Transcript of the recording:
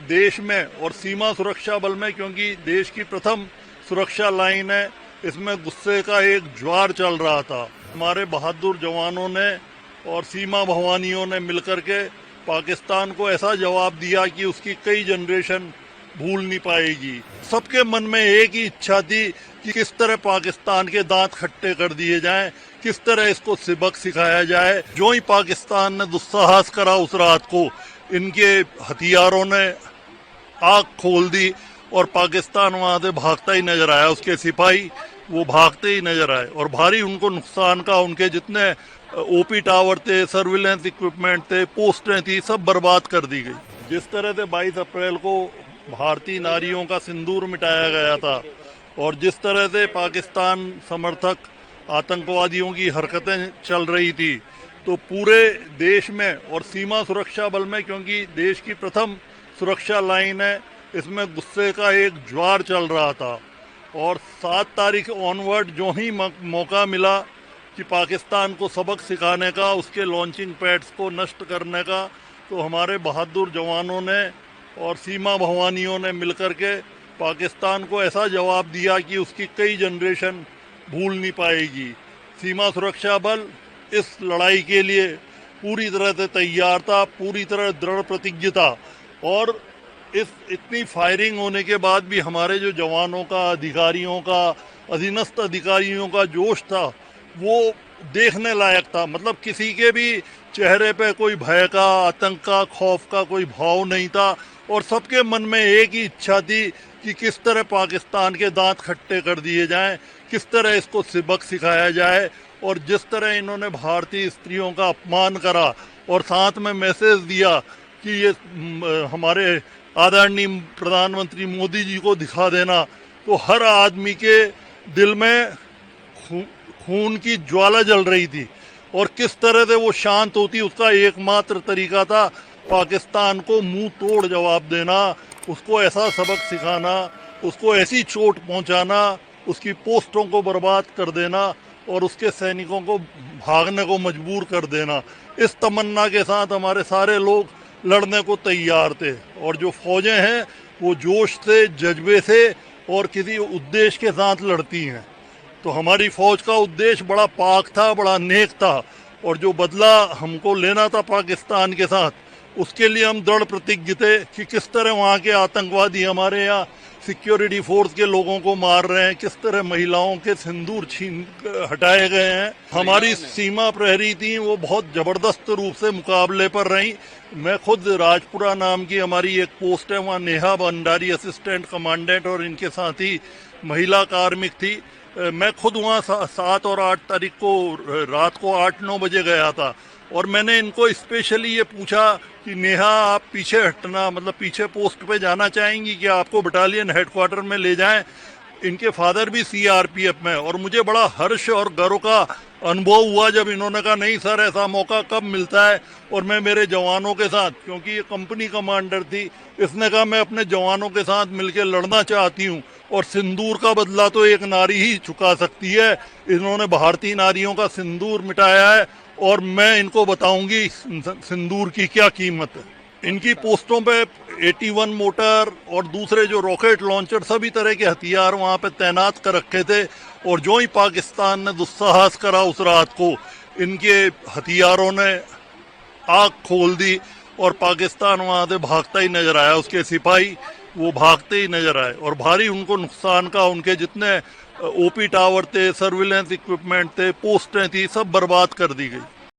देश में और सीमा सुरक्षा बल में, क्योंकि देश की प्रथम सुरक्षा लाइन है, इसमें गुस्से का एक ज्वार चल रहा था। हमारे बहादुर जवानों ने और सीमा भवानियों ने मिलकर के पाकिस्तान को ऐसा जवाब दिया कि उसकी कई जनरेशन भूल नहीं पाएगी। सबके मन में एक ही इच्छा थी कि किस तरह पाकिस्तान के दांत खट्टे कर दिए जाएं, किस तरह इसको सबक सिखाया जाए। जो ही पाकिस्तान ने दुस्साहस करा उस रात को, इनके हथियारों ने आग खोल दी और पाकिस्तान वहां से भागता ही नजर आया। उसके सिपाही वो भागते ही नजर आए और भारी उनको नुकसान का, उनके जितने ओपी टावर थे, सर्विलेंस इक्विपमेंट थे, पोस्टें थी, सब बर्बाद कर दी गई। जिस तरह से 22 अप्रैल को भारतीय नारियों का सिंदूर मिटाया गया था और जिस तरह से पाकिस्तान समर्थक आतंकवादियों की हरकतें चल रही थी, तो पूरे देश में और सीमा सुरक्षा बल में, क्योंकि देश की प्रथम सुरक्षा लाइन है, इसमें गुस्से का एक ज्वार चल रहा था। और 7 तारीख ऑनवर्ड जो ही मौका मिला कि पाकिस्तान को सबक सिखाने का, उसके लॉन्चिंग पैड्स को नष्ट करने का, तो हमारे बहादुर जवानों ने और सीमा भवानियों ने मिलकर के पाकिस्तान को ऐसा जवाब दिया कि उसकी कई जनरेशन भूल नहीं पाएगी। सीमा सुरक्षा बल इस लड़ाई के लिए पूरी तरह से तैयार था, पूरी तरह दृढ़ प्रतिज्ञ था। और इस इतनी फायरिंग होने के बाद भी हमारे जो जवानों का, अधिकारियों का, अधीनस्थ अधिकारियों का जोश था, वो देखने लायक था। मतलब किसी के भी चेहरे पे कोई भय का, आतंक का, खौफ का कोई भाव नहीं था और सबके मन में एक ही इच्छा थी कि किस तरह पाकिस्तान के दांत खट्टे कर दिए जाएं, किस तरह इसको सबक सिखाया जाए। और जिस तरह इन्होंने भारतीय स्त्रियों का अपमान करा और साथ में मैसेज दिया कि ये हमारे आदरणीय प्रधानमंत्री मोदी जी को दिखा देना, तो हर आदमी के दिल में खून की ज्वाला जल रही थी। और किस तरह से वो शांत होती, उसका एकमात्र तरीका था पाकिस्तान को मुंह तोड़ जवाब देना, उसको ऐसा सबक सिखाना, उसको ऐसी चोट पहुंचाना, उसकी पोस्टों को बर्बाद कर देना और उसके सैनिकों को भागने को मजबूर कर देना। इस तमन्ना के साथ हमारे सारे लोग लड़ने को तैयार थे। और जो फौजें हैं वो जोश से, जज्बे से और किसी उद्देश्य के साथ लड़ती हैं। तो हमारी फौज का उद्देश्य बड़ा पाक था, बड़ा नेक था। और जो बदला हमको लेना था पाकिस्तान के साथ, उसके लिए हम दृढ़ प्रतिज्ञ थे कि किस तरह वहाँ के आतंकवादी हमारे यहाँ सिक्योरिटी फोर्स के लोगों को मार रहे हैं, किस तरह महिलाओं के सिंदूर छीन हटाए गए हैं। हमारी सीमा प्रहरी थी, वो बहुत ज़बरदस्त रूप से मुकाबले पर रहीं। मैं खुद राजपुरा नाम की हमारी एक पोस्ट है, वहाँ नेहा भंडारी असिस्टेंट कमांडेंट और इनके साथी महिला कार्मिक थी। मैं खुद वहाँ 7 और 8 तारीख को रात को 8-9 बजे गया था और मैंने इनको स्पेशली ये पूछा कि नेहा, आप पीछे हटना, मतलब पीछे पोस्ट पे जाना चाहेंगी कि आपको बटालियन हेडक्वार्टर में ले जाएं। इनके फादर भी सीआरपीएफ में। और मुझे बड़ा हर्ष और गर्व का अनुभव हुआ जब इन्होंने कहा नहीं सर, ऐसा मौका कब मिलता है। और मैं मेरे जवानों के साथ, क्योंकि ये कंपनी कमांडर थी, इसने कहा मैं अपने जवानों के साथ मिलकर लड़ना चाहती हूँ और सिंदूर का बदला तो एक नारी ही चुका सकती है। इन्होंने भारतीय नारियों का सिंदूर मिटाया है और मैं इनको बताऊंगी सिंदूर की क्या कीमत है। इनकी पोस्टों पे 81 मोटर और दूसरे जो रॉकेट लॉन्चर, सभी तरह के हथियार वहाँ पे तैनात कर रखे थे। और जो ही पाकिस्तान ने दुस्साहस करा उस रात को, इनके हथियारों ने आग खोल दी और पाकिस्तान वहाँ से भागता ही नजर आया। उसके सिपाही वो भागते ही नजर आए और भारी उनको नुकसान का, उनके जितने ओपी टावर थे, सर्विलेंस इक्विपमेंट थे, पोस्टें थी, सब बर्बाद कर दी गई।